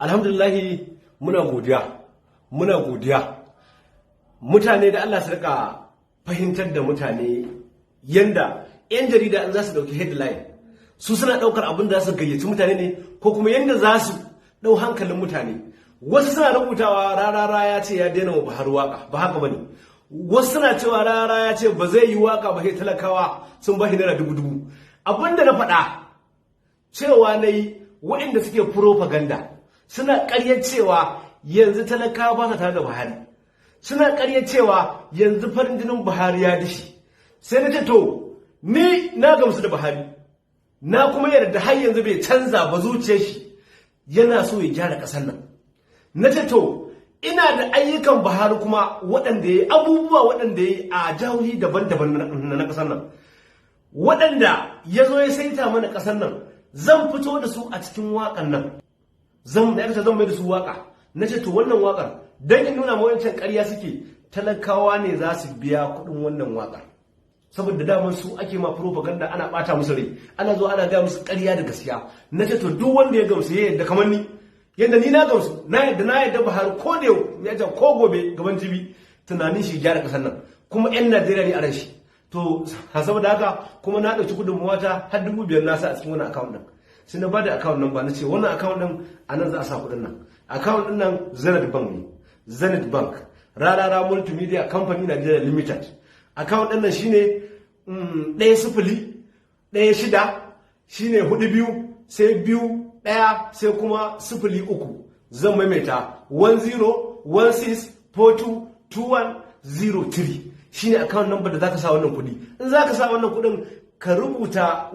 alhamdulillahi muna godiya mutane da Allah su rika fahimtar da mutane yanda yan jarida an za su dauki headline su suna daukar abin da za su gayyaci mutane ne ko kuma yanda za su dau hankalin mutane. Wasu suna rubutawa rarara ya ce ya daina wa Buhari waka, ba haka bane. Wasu suna cewa rarara ya ce ba zai yi waka ba sai talakawa sun ba shi naira dubu. Abinda na faɗa cewa nayi waɗanda suke propaganda suna ƙaryar cewa yanzu talakawa ba sa tare da Buhari, suna ƙaryar cewa yanzu farin jinin Buhari ya dishi. Sai na ce to ni na gamsu da Buhari, na kuma yarda har yanzu bai canza ba zuciyar shi yana so ya gyara ƙasar nan. Na ce to ina da ayyukan Buhari kuma waɗanda ya yi abubuwa waɗanda ya yi a jihohi daban-daban na ƙasar nan, waɗanda ya zo ya saita mana ƙasar nan, zan fito da su a cikin waƙar nan, zan mai da su waƙa. Na ce to wannan waƙar don in nuna mawancan ƙarya suke, talakawa ne za su biya kuɗin wannan waƙar, saboda daman su ake ma propaganda, ana ɓata musu rai, ana zo ana gaya musu ƙarya da gaskiya. Na ce to duk wanda ya gamsu ya yadda kamar ni, yadda ni na gamsu, na yadda Buhari ko da yau ya ce ko gobe gaban jibi tunanin shi gyara ƙasar nan, kuma 'yan Najeriya ne a ran shi. To saboda haka kuma na ɗauki gudunmawa ta har 5,000 na sa a cikin wani account ɗin. Sai na bada account nan ba na ce wannan account ɗin a nan za a sa kuɗin nan. Account ɗin nan Zenith Bank ne, Zenith Bank, Rarara Multimedia Company Nigeria Limited. Account ɗin nan shine 10-6 shine 42 sai 2-1 sai kuma 03. Zan maimaita 1016422103 shine account number da zaka sa wannan kuɗi. In zaka sa wannan kuɗin ka rubuta